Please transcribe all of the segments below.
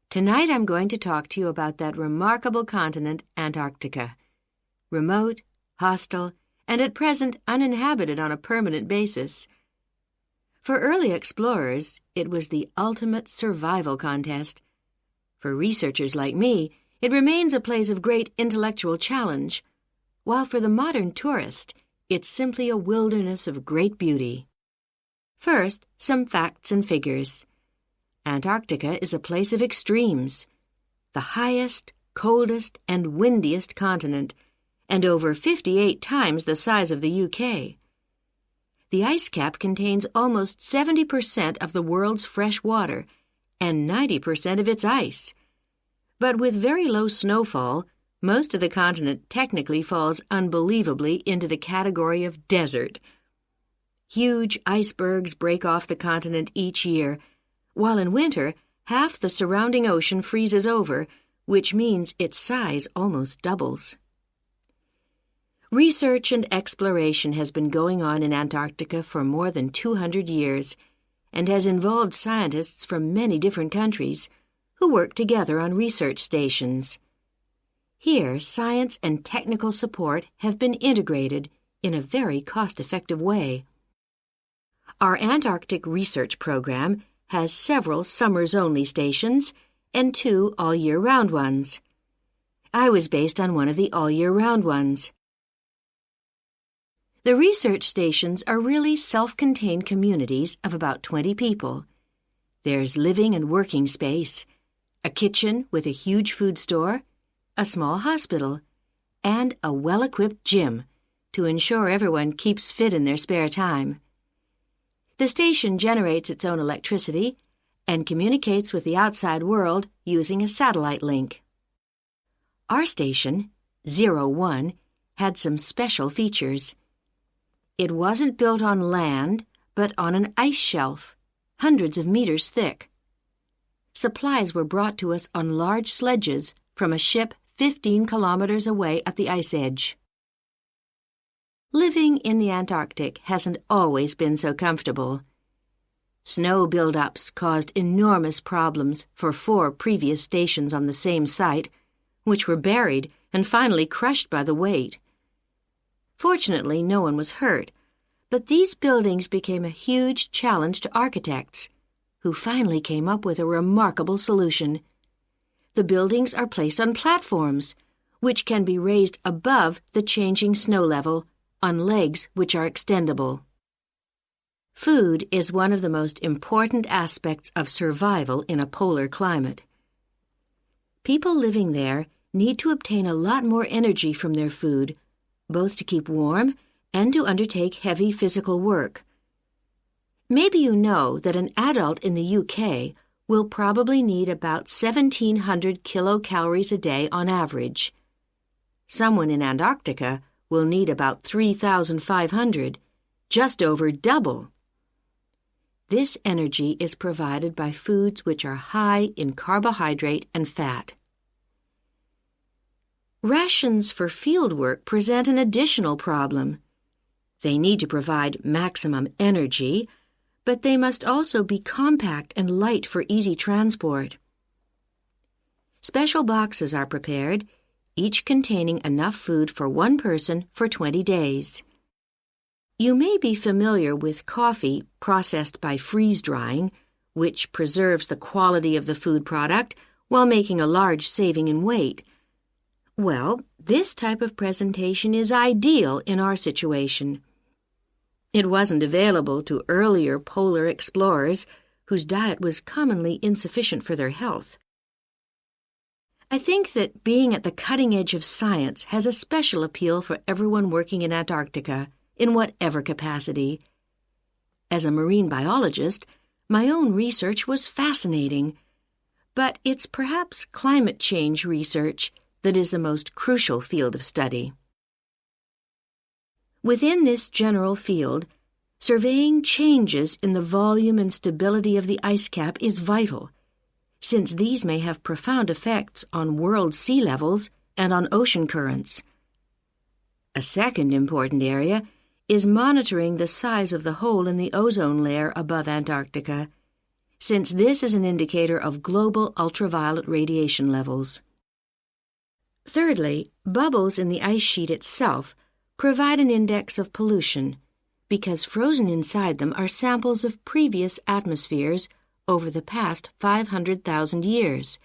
Tonight I'm going to talk to you about that remarkable continent, Antarctica. Remote, hostile, and at present uninhabited on a permanent basis. For early explorers, it was the ultimate survival contest. For researchers like me, it remains a place of great intellectual challenge, while for the modern tourist, it's simply a wilderness of great beauty. First, some facts and figures. Antarctica is a place of extremes, the highest, coldest, and windiest continent, and over 58 times the size of the UK. The ice cap contains almost 70% of the world's fresh water and 90% of its ice. But with very low snowfall, most of the continent technically falls unbelievably into the category of desert. Huge icebergs break off the continent each year, while in winter, half the surrounding ocean freezes over, which means its size almost doubles. Research and exploration has been going on in Antarctica for more than 200 years and has involved scientists from many different countries who work together on research stations. Here, science and technical support have been integrated in a very cost-effective way. Our Antarctic research program has several summers-only stations and 2 all-year-round ones. I was based on one of the all-year-round ones. The research stations are really self-contained communities of about 20 people. There's living and working space, a kitchen with a huge food store, a small hospital, and a well-equipped gym to ensure everyone keeps fit in their spare time. The station generates its own electricity and communicates with the outside world using a satellite link. Our station, 01, had some special features. It wasn't built on land, but on an ice shelf, hundreds of meters thick. Supplies were brought to us on large sledges from a ship 15 kilometers away at the ice edge. Living in the Antarctic hasn't always been so comfortable. Snow buildups caused enormous problems for 4 previous stations on the same site, which were buried and finally crushed by the weight. Fortunately, no one was hurt, but these buildings became a huge challenge to architects, who finally came up with a remarkable solution. The buildings are placed on platforms, which can be raised above the changing snow level on legs which are extendable. Food is one of the most important aspects of survival in a polar climate. People living there need to obtain a lot more energy from their food, both to keep warm and to undertake heavy physical work. Maybe you know that an adult in the UK will probably need about 1,700 kilocalories a day on average. Someone in Antarctica will need about 3,500, just over double. This energy is provided by foods which are high in carbohydrate and fat. Rations for field work present an additional problem. They need to provide maximum energy, but they must also be compact and light for easy transport. Special boxes are prepared, each containing enough food for one person for 20 days. You may be familiar with coffee processed by freeze-drying, which preserves the quality of the food product while making a large saving in weight. Well, this type of presentation is ideal in our situation. It wasn't available to earlier polar explorers whose diet was commonly insufficient for their health. I think that being at the cutting edge of science has a special appeal for everyone working in Antarctica, in whatever capacity. As a marine biologist, my own research was fascinating, but it's perhaps climate change research that is the most crucial field of study. Within this general field, surveying changes in the volume and stability of the ice cap is vital, since these may have profound effects on world sea levels and on ocean currents. A second important area is monitoring the size of the hole in the ozone layer above Antarctica, since this is an indicator of global ultraviolet radiation levels. Thirdly, bubbles in the ice sheet itself provide an index of pollution because frozen inside them are samples of previous atmospheres over the past 500,000 years,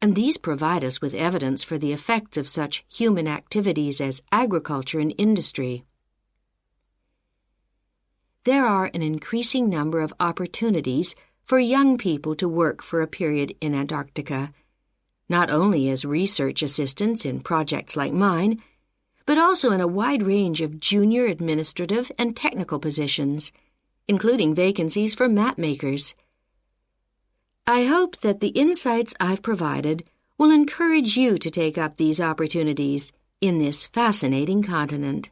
and these provide us with evidence for the effects of such human activities as agriculture and industry. There are an increasing number of opportunities for young people to work for a period in Antarctica, not only as research assistants in projects like mine, but also in a wide range of junior administrative and technical positions, including vacancies for map makers. I hope that the insights I've provided will encourage you to take up these opportunities in this fascinating continent.